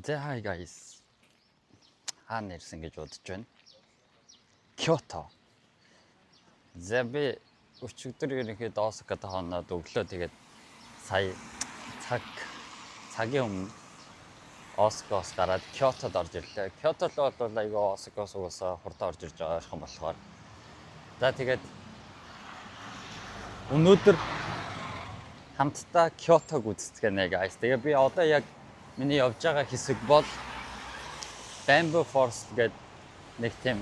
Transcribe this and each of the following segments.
Hi guys. Хаана ирсэн гэж бодож байна. Кёто. Би өчигдөр ерөнхийдөө Осакад хоноод өглөө тэгээд сая цагийн өмнө Осакоос гараад Кётод орж ирлээ. Кётод бол айгаа Осакоос угаасаа хурдан орж ирж байгаа юм болохоор. За тэгээд өнөөдөр хамтдаа Кётог үздэскэнэ guys. Тэгээ би одоо яг миний явж байгаа хэсэг бол Bamboo Forest гэдэг нэг тийм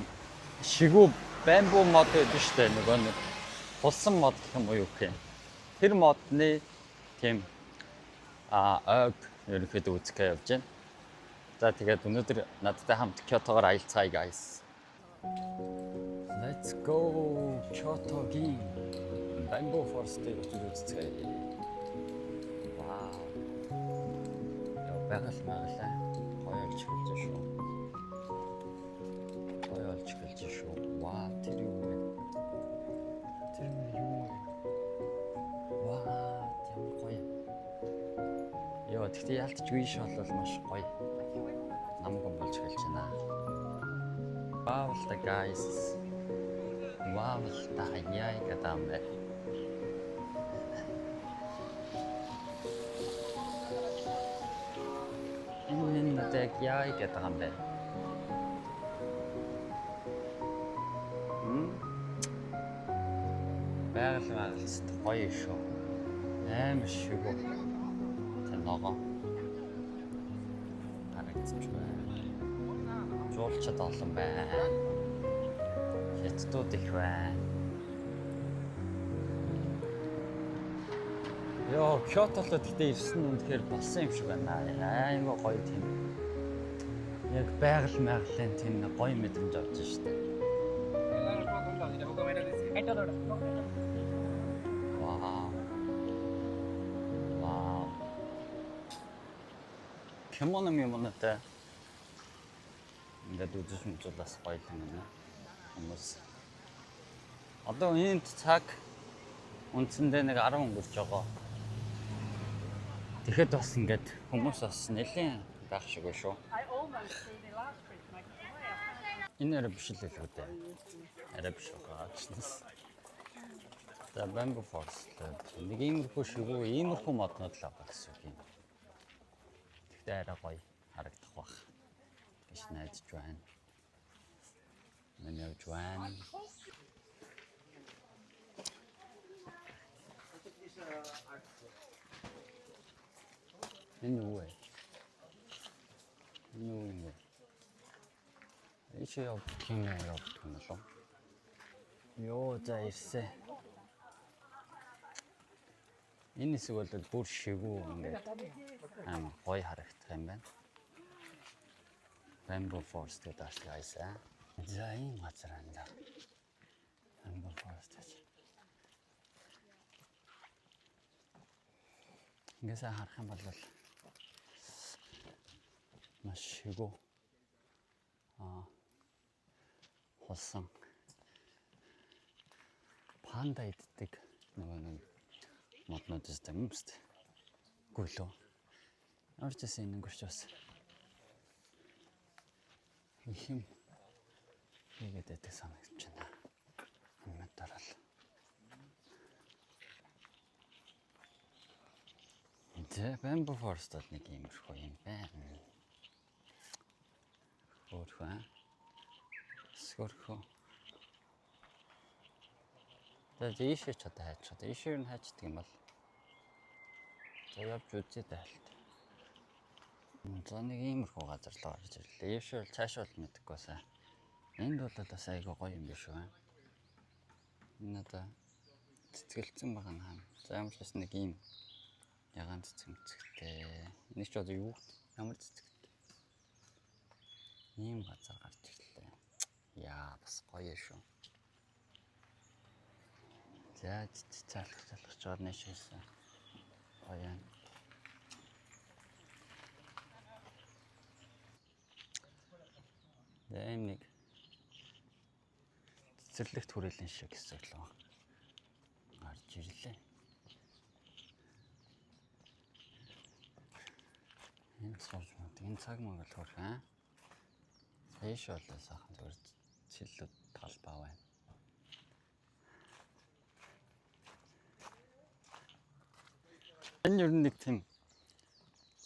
шигүү bamboo мод гэдэг шүү дээ. Нөгөө нэг тулсан мод гэх юм уу юу гэх юм. Тэр модны тийм ойг ерөнхийдөө үзэхээ явж байна. За тэгээд өнөөдөр надтай хамт Кётогоор аялцгаая guys. Let's go Kyoto-гийн Bamboo Forest-ийг үзэцгээе. Вау. Яа байгаль магалаа. Гоё олж эхэлж шүү. Гоё олж эхэлж шүү. Вау, тэр юу вэ? Тэр юу вэ? Вау, ямар гоё. Яа, тэгтээ ялтчгүй шол бол маш гоё. Намган болж эхэлж байна. Вау л та guys. Вау л та яа гэдэг юм бэ? Тэг яа гэдэг юм бэ? Байгаль гоё шүү. Амар шигүү. Тэр ногоо. Харагдчих байна. Жуулчд олон байна. Хятадууд их байна. Йоо, Кётолд гэдэг ирсэн нь үнэхээр болсон юм шиг байна. Аймаа гоё тийм. Яг байгаль магалийн тийм гоё мэдрэмж авч штэ. Вау. Вау. Кимонотой ингээд үзэж мэдүүлээс гоё юм байна. Хүмүүс. Одоо энд цаг үндсэндээ нэг 10 өнгөрч байгаа. Тэгэхэд бас ингээд хүмүүс бас нэлийн байх шиг байна шүү. Энэ арай биш л үү дээ. Арай биш байгаа ч. За Bamboo Forest нэг иймэрхүү шигүү, иймэрхүү моднод л байгаа гэсэн үг юм. Тэгтээ арай гоё харагдах бах гэж найдаж байна. Миний явж байна. Энэ юу вэ? Энэ юу юм бэ? Ичээ явах юм болов. Йоо за ирсэн. Энэ хэсэг бол бүр шигүү ингээд амар гоё харагдах юм байна. Bamboo Forest гэдэг ашигласан. За ийм газар анда. Bamboo Forest. Ингээсээ харах юм бол маш шигүү. Холсон. Панда иддэг нөгөө нэг моднууд өстэй юм шүү дээ. Гүйлөө. Ямар ч гэсэн энэ өнгөрч бас их юм хийгээд байдаг санагдаж байна. Өмнөд дараал. Тэ Bamboo Forest нэг иймэрхүү юм байна. Хөөрхөн. Скорхоо. Тэгээд ийшээ ч одоо хайчих. Ийшээр нь хайчдаг юм бол. За явж үзье даа. За нэг иймэрхүү газар л орж ирлээ. Ийшээ бол цааш бол мэдэхгүй сайн. Энд бол бас айгүй гоё юм биш үү? Энэ одоо цэцгэлцэн байгаа юм. За ямар ч бас нэг ийм ягаан цэцэгтэй. Энэ ч одоо юу? Ямар цэцэгтэй? Ийм газар гарч ирлээ. Яа бас гоё шүү. За залхаж байгаа нэшээсэн. Гоё. Дэм нэг цэцэрлэгт хүрээлэн шиг хэсэг л гарч ирлээ. Энэ сууж мод энэ цаг мангал хөрх аа. Эйш болоо сайхан зүгээр цэлүүд талбай байна. Энэ ер нь нэг тийм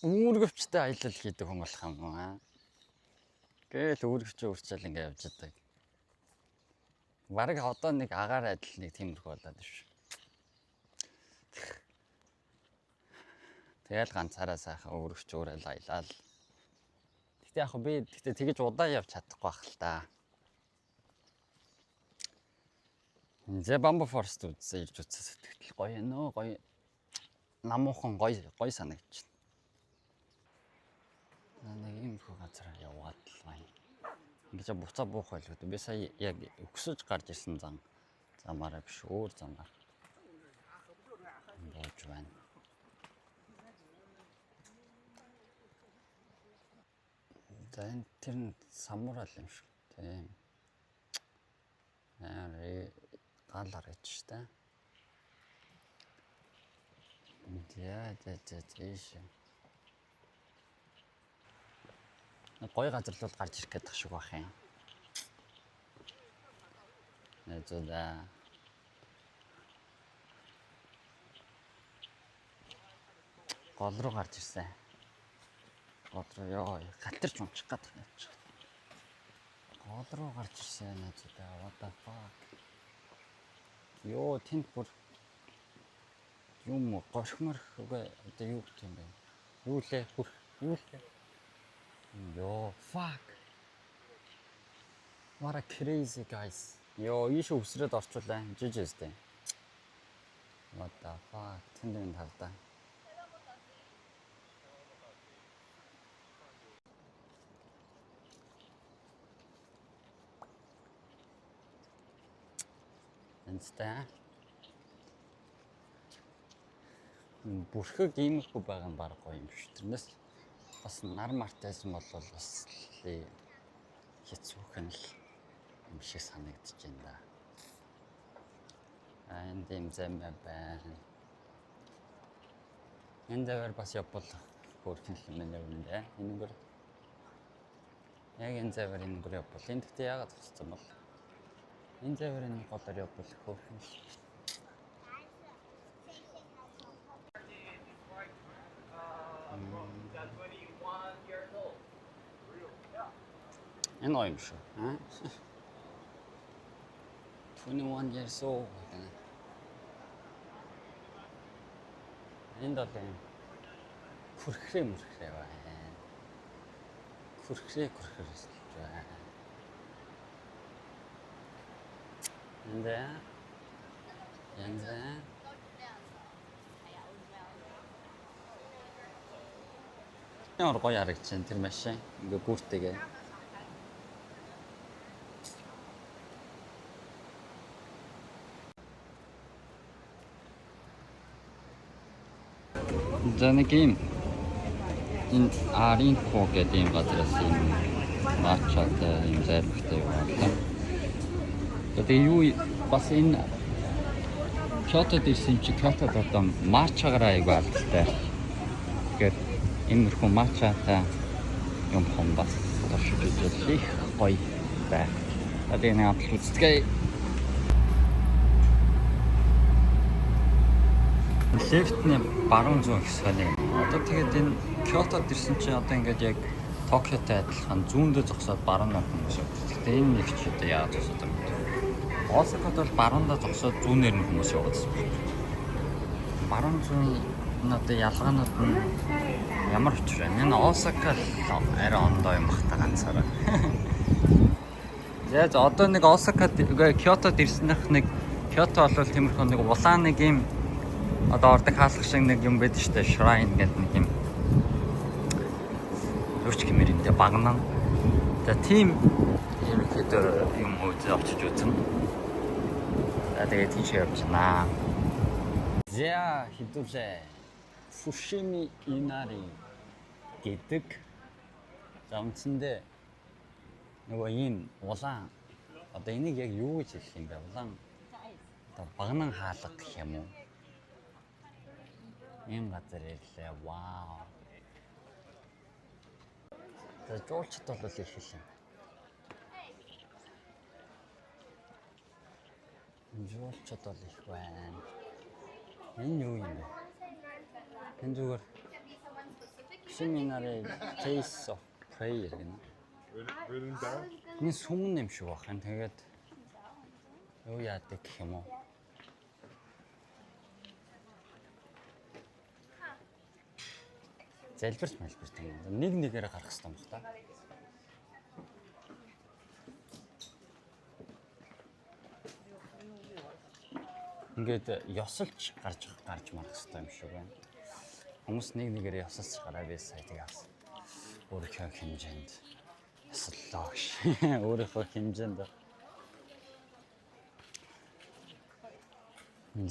үүргэвчтэй аялал хийдэг хүн болох юм аа. Гээл үүргэвчээ үрчээл ингэ явж байгаа. Бараг одоо нэг агаар адил нэг тиймэрхүү болоод биш. Тэгэл ганцаараа сайхан өөрөгч өөрөөл аялал. Гэтэ яг би тэгэж удаа явж чадахгүй байх л та. Зэ Bamboo Forest үзээ ирж үзсэн сэтгэл гоё нөө гоё. Намуухан гоё санагдчихна. Нэг юм хөө газар яваад л байна. Ингэж буцаа буух байлгүй. Би сая яг өксөж гарч ирсэн замаараа биш өөр замаар. Бууж байна. Тэн тэр нь самурал юм шиг тийм. Гал харагч та. Яа тийш. Гоё газар л гарч ирэх гэдэг шиг байх юм. Эцэда. Гол руу гарч ирсэн. Гол руу ёо галтарч унчих гээд байна. Гол руу гарч ирсэн эцэда. What the fuck. Ёо тэнд бүр юм гошмор үгүй одоо юу гэх юм бэ? Юу лээ? Юу лээ? Yo, fuck. What a crazy guys. Yo, ийш өсрөөд орчуулаа. Жижигтэй. What the fuck. Тэнд тавдаа. Энэтэй. Бүрхэг иймэрхүү байгаа нь баг гоё юм биш. Тэрнээс бас нар мартайсан бол бас хэцүүхэн л юм шиг санагдаж байна да. Энд юм зэмэ байна. Энд дээр бас явбал хөрхөн юм нэрвэндэ. Энэгээр яг энэ зэвэр энэгээр явбал. Энд гэхдээ яагаад тусцсан бол? Энэ зэвэр энэ голоор явбал хөрхөн. Энэ гоё юм шүү. 21 years old. Энд бол хүрхрээ байна. Хүрхрээ байна. Энд ямар гоё харагдаж байна тэр машин. Ингээ гүртэйгээ. Нэг юм энэ Аринко гэдэг юм газраас юм матчатай юм зайлшгүй байна. Тэгээ юу бас энэ Кёотод ирсэн чи Кёотод одоо матчагаар аяг алдтай. Тэгэхээр иймэрхүү матчатай юм хон бас туршиж үзэл их гоё бай. Тэгээ нэг апл үзтгээ. Лефтний баруун зүүн гэх сони. Одоо тэгээд энэ Кёотод ирсэн чинь одоо ингээд яг Токиотой адилхан зүүндээ зогсоод баруун руу хүмүүс явдаг. Гэхдээ энэ нэг ч одоо яагаад зогсоод юм бэ? Осакад бол баруундаа зогсоод зүүнээр нь хүмүүс явуулсан. Баруун зүүн нь одоо ялгаанууд нь ямар учир вэ? Энэ Осака арай ондоо юм бахта ганцаараа. За одоо нэг Осакад Кёотод ирснэх нэг Кёото бол тиймэрхүү нэг улаан нэг юм одоо ордог хаалх шиг нэг юм байдаг шүү дээ. Shrine гэдэг нэг юм. Юу ч гэмээр юм дэ багнаа. За тийм ерөнхийдөө юм үзээ очиж үзэн. За тэгээд тийш явж байна. За хэдүүлээ Fushimi Inari гэдэг замцэндээ нөгөө ийм улаан одоо энийг яг юу гэж хэлэх юм бэ? Улаан одоо багнан хаалга гэх юм уу? Ийм газар ирлээ. Вау. Жуулчд бол их хэл юм. Жуулчд бол их байна. Энэ юу юм бэ? Энэ зүгээр семинарын case of prayer гэнэ. Энэ сүмэн юм шиг байна. Тэгээд юу яадаг гэх юм уу? Залбирч юм. Нэг нэгээр гарах хэрэгтэй юм байна. Ингээд ёсолж гарч марах хэрэгтэй юм шиг байна. Хүмүүс нэг нэгээр ёсолж гараа би сая тийг авсан. Өөрийнхөө хэмжээнд ёслоо гэж. Өөрийнхөө хэмжээнд.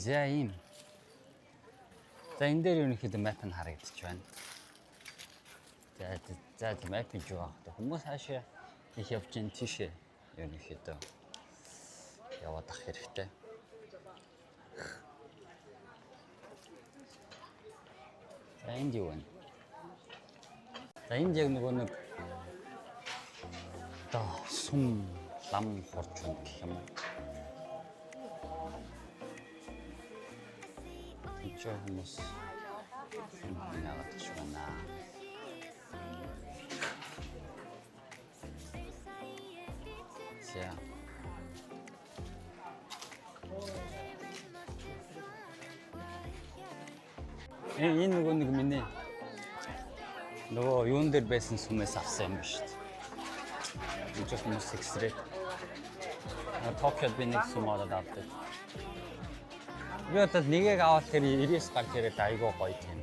За ийм. За энэ дээр ерөнхийдөө map нь харагдчих байна. За map нь юу аах вэ? Хүмүүс хаашаа их явж ин тийшээ ерөнхийдөө яваад ах хэрэгтэй. За энд юу вэ? За энд яг нөгөө нэг сум лам хурж гэх юм уу? Тийчээ хүмүүс яагаад ч байна. За энэ нөгөө нэг миний нөгөө юун дээр байсан сүмээс авсан юм ба шүү дээ. Энэ ч хүмүүс экстрэ. Токиод би нэг сүм ороод авдаг. Би одоо нэгийг аваад тэр 99 гар тэрээд айгуу гоё тийм.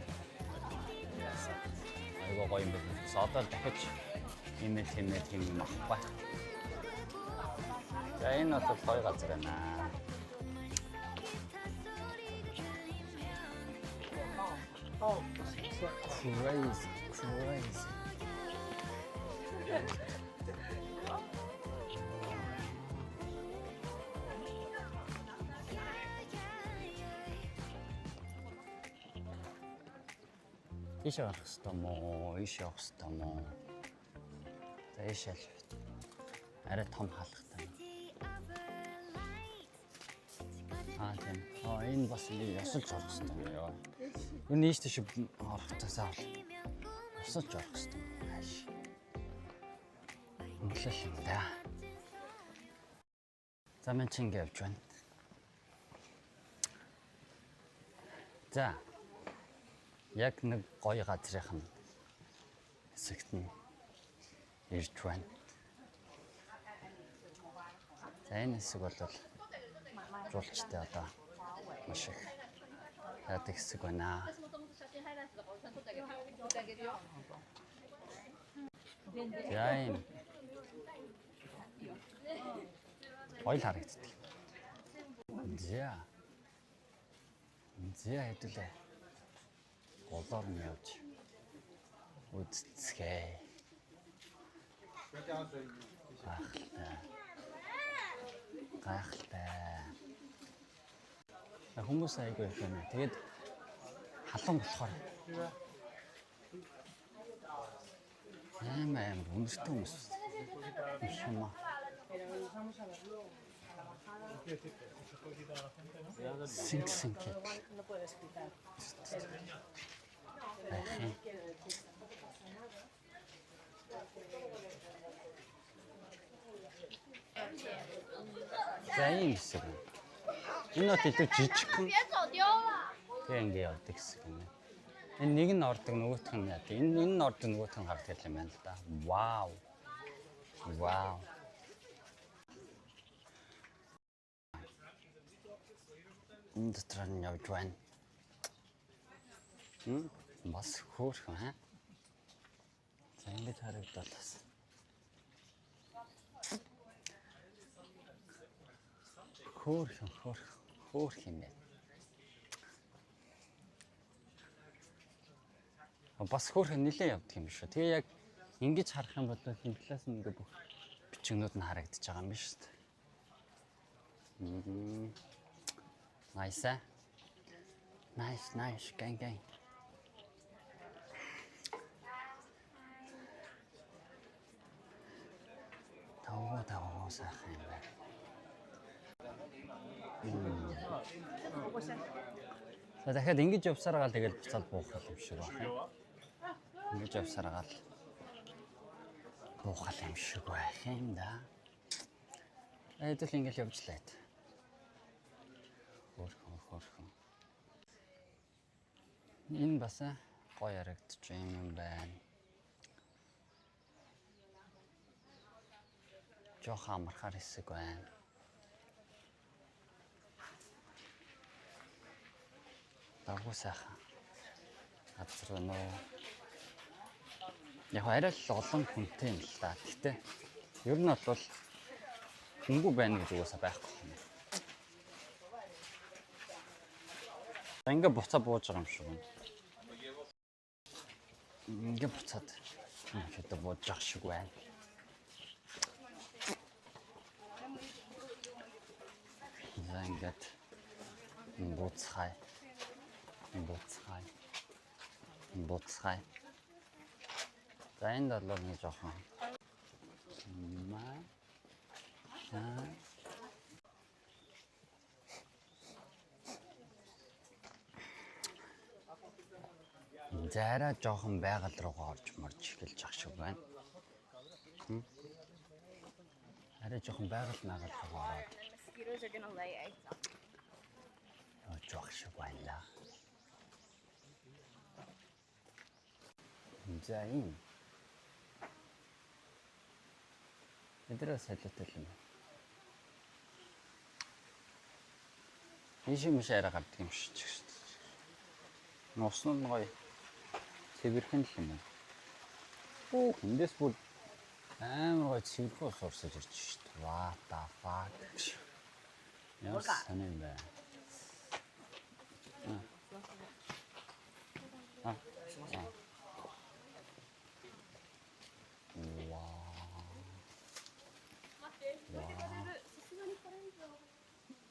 Айгуу гоё юм байна. Одоо дахиж ийм юм авахгүй. За энэ бол гоё газар байна. Oh, crazy. Ийш явах хэрэгтэй мó, ийш явах хэрэгтэй мó. За ийш ял. Арай том хаалгатай. Тийм. Энэ бас ёсолж орох хэрэгтэй юм. Энэ ийш тийш орохтойсаа ёсолж орох хэрэгтэй. Хааш. Үнэхээр юм да. За мен чинь ингэ явж байна. За. Яг нэг гоё газрынхан хэсэгт нь ирж байна. За энэ хэсэг бол жуулчтай одоо маш их яадаг хэсэг байна. За ийм ойл харагддаг. За хэдүүлээ. Голоор нь явж үзцгээ. Гайхалтай. Хүмүүс айгүй их байна. Тэгээд халуун болохоор амар өнөртэй хүмүүс юм аа. Синк. За ийм хэсэг. Энэ бол илүү жижигхэн. Тэгээ ингэ явдаг хэсэг юм. Энэ нэг нь ордог, нөгөөх нь яадаг. Энэ нь ордог, нөгөөх нь гардаг юм байна л да. Вау. Энэ дотор нь явж байна. Бас хөөрхөн хаа. За ингэж харагдал бас. Хөөрх юм байна. Бас хөөрхөн нилээ явдаг юм биш үү. Тэгээ яг ингэж харах юм бол энэ талаас нь ингээ бүх бичгнүүд нь харагдаж байгаа юм биш үү. Nice, gang. Оо таваа сайхан юм байна. За дахиад ингэж явсараа тэгэл буцаад буух юм шиг байна. Ингэж явсараа буух юм шиг байна да. Эдэл ингэж явжлаа. Хөөрхөн. Энэ бас гоё харагдчих юм байна. Жохон амархаар хэсэг байна. Дагуу сайхан. Газар байна уу? Яг арай л олон хүнтэй юм л да. Гэтэ ер нь бол хөнгүү байна гэж угаасаа байхгүй юм. Ингээ буцаа бууж байгаа юм шиг байна. Ингээ буцаад хэд бууж байгаа шиг байна. За ингээд буцхай. За энэ бол нэг жоохон зараа жоохон байгаль руугаа орж марж эхэлж ах шиг байна. Арай жоохон байгаль руугаа ороод. Mosquitoes are gonna lay eggs on. Жоох шиг байна. За энэ. Эдрээс хэлэтэл юм. Ийшмш арай гардаг юм шиг. Носон нь гоё. Цэвэрхэн л юм. Оо, эндээс бүр амар гоё цэвэрхэн ус урсаж ирж шít. What the fuck. Яа санаа юм бэ?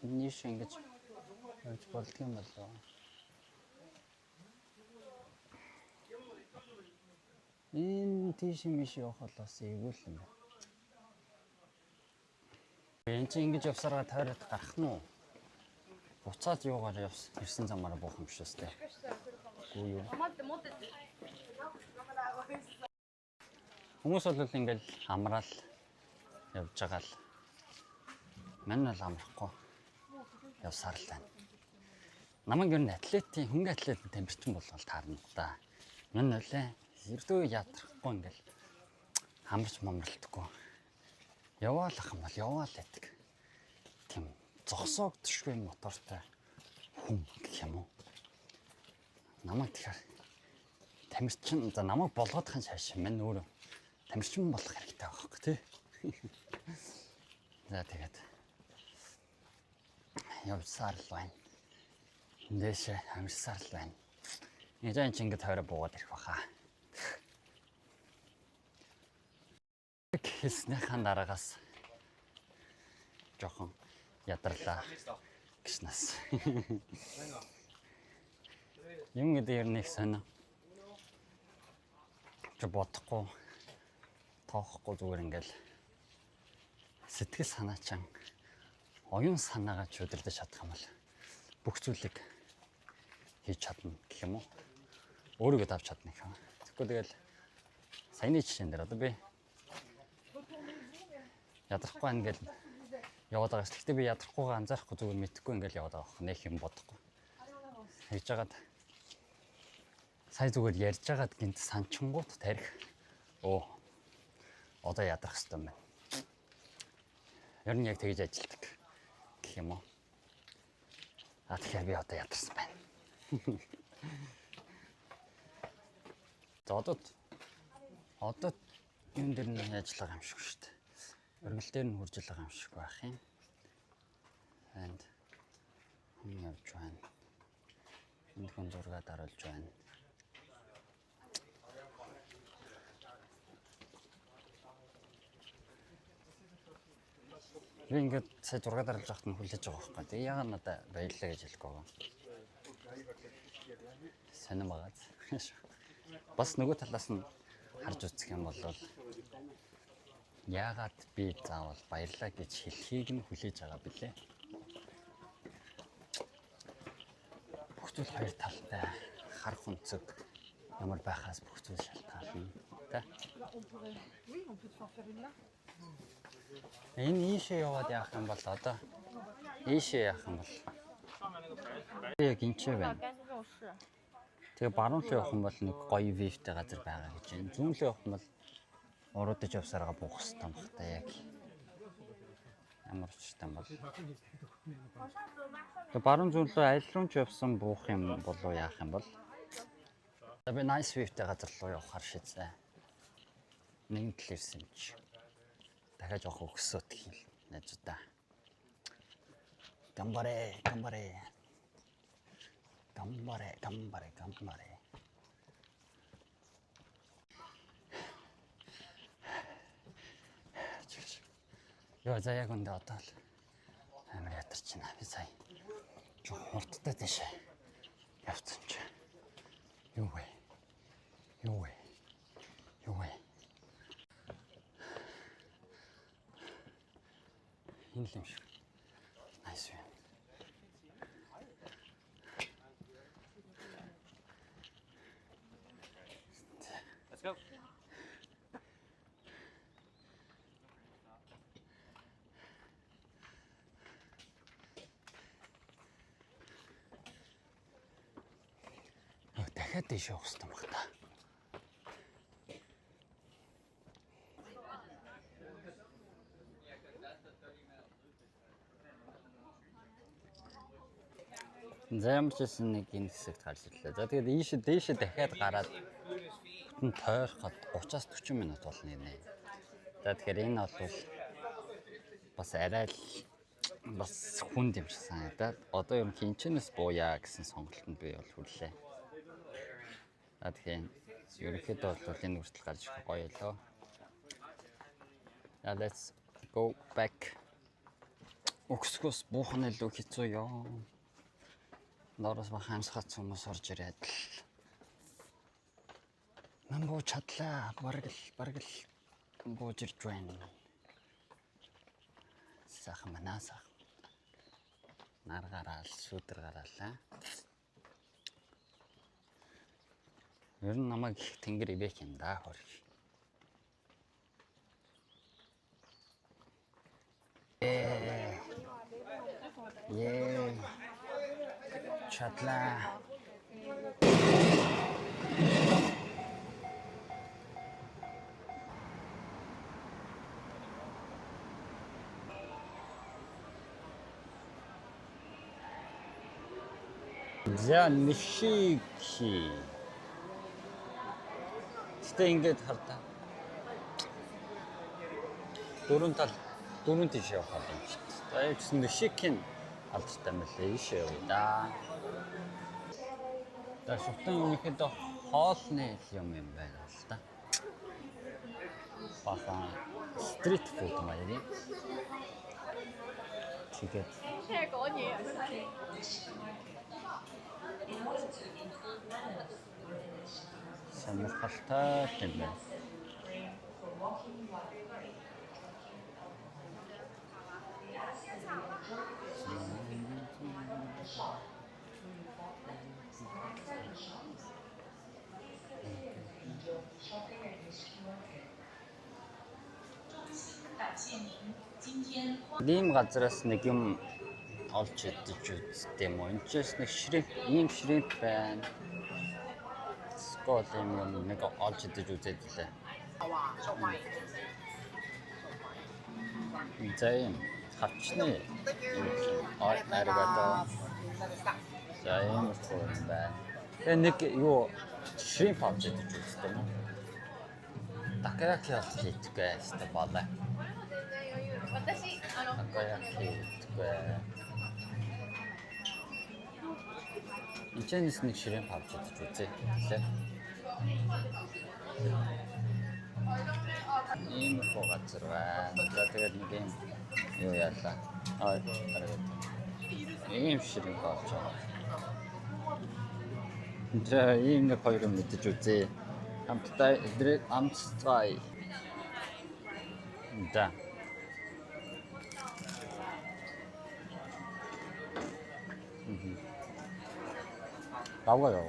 Ниш ингэж явж болдго юм болоо. Энэ тийш миш явах болоос эвгүй юм. Энд чинь ингэж явсараа тойроод гарах нь уу? Буцаад юугаар ирсэн замаараа буух юм шүү дээ. Үгүй юу. Хүмүүс бол ингээл амраал явж байгаа л. Мань бол амрахгүй явсаар л байна. Намайг ер нь атлетийн хөнгө атлетийн тамирчин болгол таарна да. Мань нөлөө ердөө ядрахгүй ингээл хамарч мамралтгүй. Яваалах юм бол яваал байдаг. Тийм зогсоогдшгүй мотортой хүн гэх юм уу. Намайг тэгэхээр тамирчин за намайг болгоодохын шааш мань өөрөө тамирчин болох хэрэгтэй байхгүй тий. За тэгээд явсаар л байна. Эндээшээ амирсаар л байна. Эжэн чи ингэ тойроо буугаад ирэх баха. Хэлснийхаа дараагаас жоохон ядарлаа гişнээс. Юм гэдэг ер нь их сонио. Чи бодохгүй тоохгүй зүгээр ингээл сэтгэл санаачаан оюун санаагаа чудалдаж чадах юм бол бүх зүйлийг хийж чадна гэх юм уу? Өөрийгөө давж чадна гэх юм. Тэгэхгүй тэгэл саяны жишээн дээр одоо би ядрахгүй ингээл яваад байгаа. Гэхдээ би ядрахгүйгээ анзаарахгүй зүгээр мэдхгүй ингээл яваад байгаа. Нэх юм бодохгүй. Хийж байгаад сая зүгээр ярьж байгаад гинт санчингууд тарих. Оо. Одоо ядрах хэрэгтэй юм байна. Ер нь яг тэгж ажилтдаг гэх юм уу? Тэгэхээр би одоо ядарсан байна. За одоо юм дээр нь яаж ажиллагаа юм шиг шүү дээ. Өргөл дээр нь хурж байгаа юм шиг байх юм. And хүн явж байна. Энд хүн зураг даруулж байна. Би ингээд сая зураг даруулж байхад нь хүлээж байгаа байхгүй. Тэгээ яагаад надад баярлалаа гэж хэлэхгүй байгаа. Сонирм байгаа. Бас нөгөө талаас нь харж үзэх юм бол Яагаад би заавал баярлаа гэж хэлхийг нь хүлээж байгаа билээ. Бүх зүйл хоёр талтай. Харах өнцөг ямар байхаас бүх зүйл шалтгаална. Тэ? Энэ ийшээ яваад яах юм бол одоо ийшээ яах юм бол яг энэ байна. Тэгээ баруун руу явах юм бол нэг гоё вивтэй газар байгаа гэж байна. Зүүн рүү явах юм бол уруудаж явсараа буух хэрэгтэй юм бах та яг. Ямар ч юм бол. Тэгээ баруун зүүн рүү аль руу ч явсан буух юм болов яах юм бол. Би nice view-тэй газар руу явахаар шийдсэн. Нэг тал ирсэн чи. Дахиад явах өгсөт хэл найзуудаа. Гамбарэ. Яа заяаг өндөө одоо л амар ятарч байна. Би сая жоо хурдтай дэше явцсан чи. Юу вэ? Энэ юм шиг. Nice юм. Let's go. Дахиад дэше явах хэрэгтэй баг та. Замчсан нэг энэ хэсэгт гарч ирлээ. За тэгээд дээшээ дахиад гараад бүтэн тойроход 30-аас 40 минут болно нэ. За тэгэхээр энэ бол бас арай л бас хүнд юм шиг санагдаад одоо юм хинчнээс бууя гэсэн сонголтод би бол хүрлээ. За тэгэхээр ерөнхийдөө бол энэ хүртэл гарч ирэх гоё лөө. Let's go back. Өгсгөөс буух нь илүү хэцүү ёо. Нороос бахаамсгац хүмүүс орж ирээд л. Ман буу чадлаа. Бараг л бууж ирж байна. Сайхан манасаа. Нар гараал, шүдэр гараалаа. Ер нь намайг их тэнгэр ивэх юм да хор. Чадлаа. За нишики. Тэ ингээд хардаа. Дөрөв тийш явах юм шүү дээ. За ягсэн нишикийн алдартай мэлээ ийшээ яваа. За шутан ерөнхийдөө хоолны юм байна л да. Бахан стрит фуд маяг. Тэгээд сонирхолтой юм байна. Ийм газраас нэг юм олж идэж үзтээ юм уу? Энд ч нэг шримп байна. Скол юм нэг олж идэж үзээд лээ. Займ хавчны аригато. Займ байна. Тэгээ нэг юу шримп олж идэж үзтээ юм уу? Такаяки олж идэх гэсэн болоо. Ичэнэс нэг ширээ авч идэж үзье. Тэ. Ийм газар байна. За тэгээд нэг юм юу яалаа. Арай. Ийм ширээ авч байгаа. За ийм нэг хоёр мэдэж үзье. Амттай амцтай. Да. 나와요.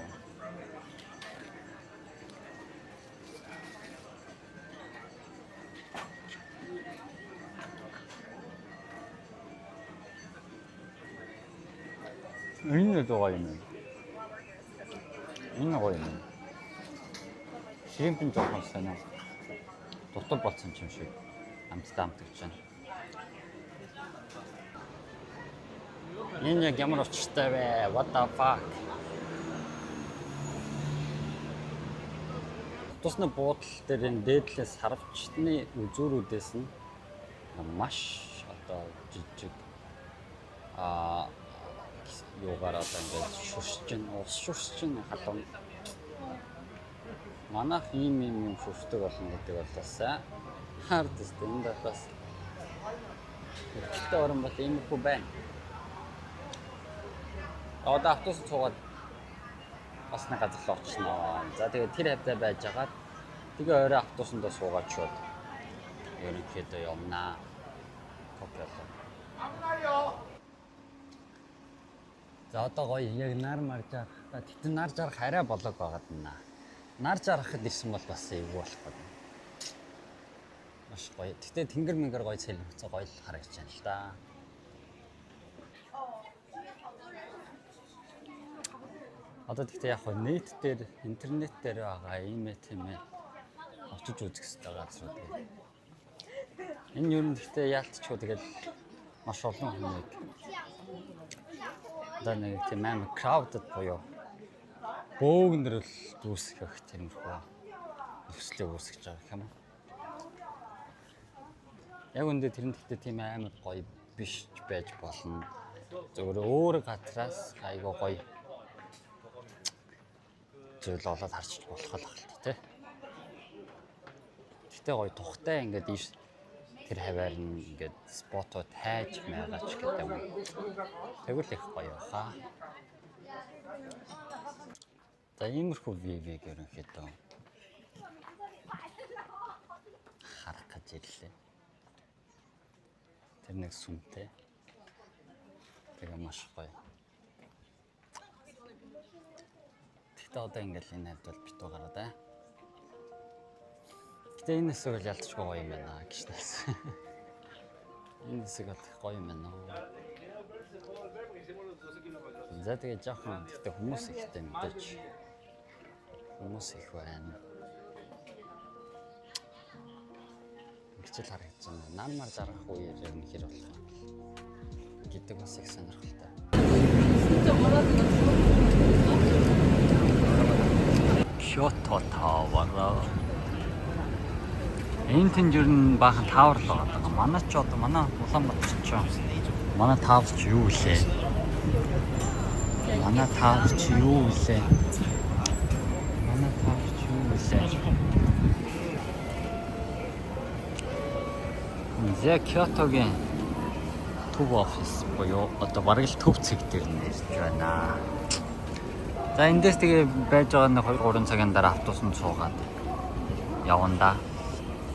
의인도가 있는. 의인도가 있는. 시림핀 쪽 봤어요. 도토 버튼 좀씩 Амстerdам гэж байна. Энэ яг ямар очтой вэ? What the fuck? Тусны буудал дээр энэ дээдлээс харавчны үзүүрүүдээс нь маш одоо жижиг юугаар одоо ингээд шүршчин, ус шүршчин халуун манайх ийм шүршдэг болно гэдэг бол бас хард тест энэ бас ихтэй орон бол иймэрхүү байна. Одоо автобус цугаад бас нэг газар л очсноо. За тэгээд тэр хавьтай байж агаад тэгээ өөрөө автобусандаа суугаад шууд ерөнхийдөө явнаа. Токио. За одоо гоё яг нар марж байгаа. Тэгтэн нар жарах арай болоог байгаад байна. Нар жарахад ирсэн бол бас эвгүй болох гэдэг. Маш гоё. Тэгтээ тэнгэр мэнгэр гоё цэлмэгцээ гоё л харагдаж байна л да. Одоо тэгтээ яг нийт дээр интернет дээр байгаа ийм тийм очиж үзэх хэрэгтэй газрууд гэдэг. Энэ юу нэгтэй яалтчгүй тэгэл маш олон хүмүүс одоо нэг тийм амар crowded буюу бөөгнөрөл үүсгэх тиймэрхүү нөхцөлийг үүсгэж байгаа юм. Яг үндэ тэр нь тэгтээ тийм амар гоё биш байж болно. Зөвхөн өөр газраас айгаа гоё зүйл олоод харж болох л байна тий. Тэгтээ гоё тухтай ингээд ийш тэр хаваар нь ингээд спотууд хайж байгаач гэдэг юм. Тэгвэл их гоё баха. За иймэрхүү вивиг ерөнхийдөө харах гэж ирлээ. Тэр нэг сүмтэй. Тэгээ маш гоё. Тэгтээ одоо ингээд энэ хавьд бол битүү гараад аа. Гэтэ энэ хэсэг бол ялцчихгүй гоё юм байна гэж хэлсэн. Энэ хэсэг бол гоё юм байна. За тэгээ жоохон тэгтээ хүмүүс ихтэй мэдээж. Хүмүүс их байна. Ингэж л харагдаж байна. Намар зарах үеэр ер нь хэр болох юм гэдэг бас их сонирхолтой. Кёто тавар. Энэ тэнд ер нь баахан таавар л байгаа. Манай ч одоо манай Улаанбаатар ч манай таавар ч юу вэ? Манай таавар ч юу вэ? Яг Кёотогийн төв офис буюу одоо бараг л төв цэг дээр нэрж байна. За эндээс тэгээ байж байгаа нэг 2-3 цагийн дараа автобусанд суугаад явна да.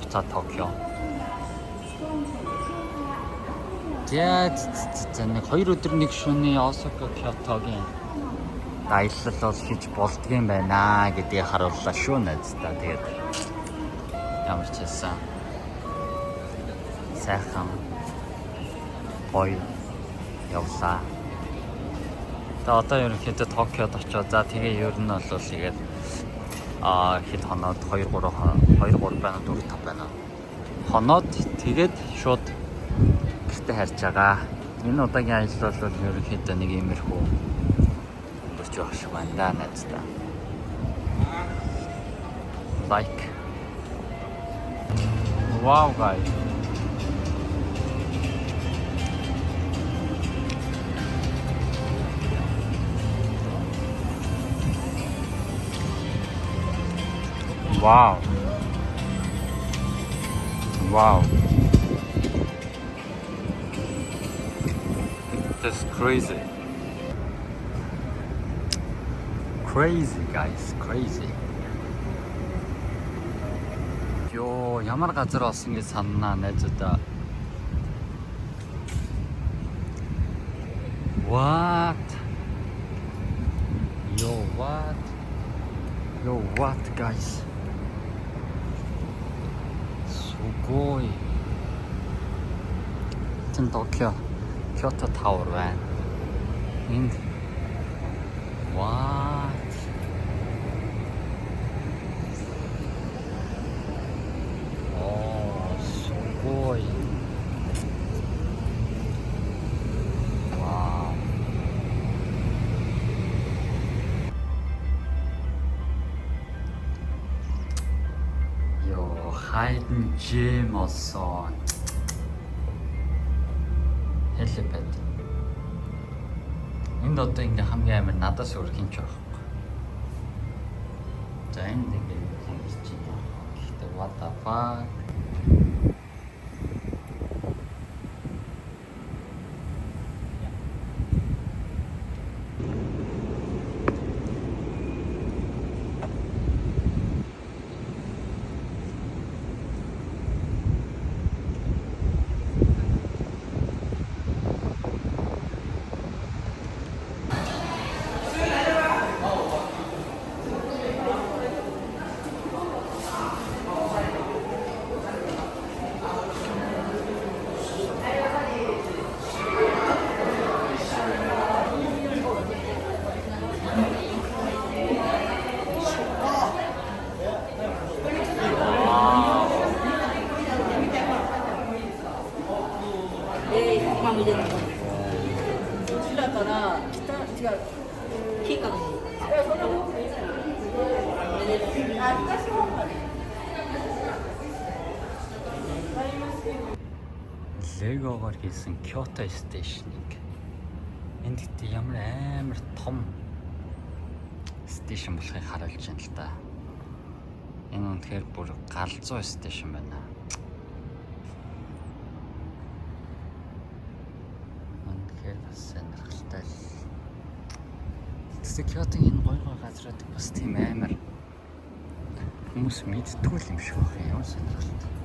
Буцаад Токио. За нэг 2 өдөр 1 шөнийн Осака Кёотогийн аялал бол хийж болдгийм байна гэдгийг харууллаа шүү найздаа. Тэгээд ямар ч хэлсэн сайхан гоё явлаа. За одоо ерөнхийдөө Токиод очоод за тэгээ ер нь бол тэгээд хэд хоноод 2-3 байна 4-5 байна. Хоноод тэгээд шууд гэртээ харж байгаа. Энэ удаагийн аялал бол ерөнхийдөө нэг иймэрхүү өнгөрч явах шиг байна да найздаа. Like. Wow guys. Wow. Wow. That's crazy. Crazy guys, crazy. Ёо, ямар газар болсон гэж сананаа найзуудаа. What? Yo, what? Yo, what, guys? Сugoi. Тэн Токио, Kyoto Tower байна. Энд what? Oh, sugoi. Wow. Yo, hidden gem болсон. Helipad. Энд одоо ингээ хамгийн амар надаас өөр хин ч байхгүй. За энд ингээ юм хийж байна. Гэхдээ what the fuck? Легогоор хийсэн Kyoto Station-ыг энд гэдэг ямар амар том стейшн болохыг харуулж байна л да. Энэ үнэхээр бүр галзуу стейшн байна. Үнэхээр бас сонирхолтой. Тэгсэн Kyoto-гийн энэ гой газрууд бас тийм амар хүмүүс мэдтгүй юм шиг байна. Ямар сонирхолтой.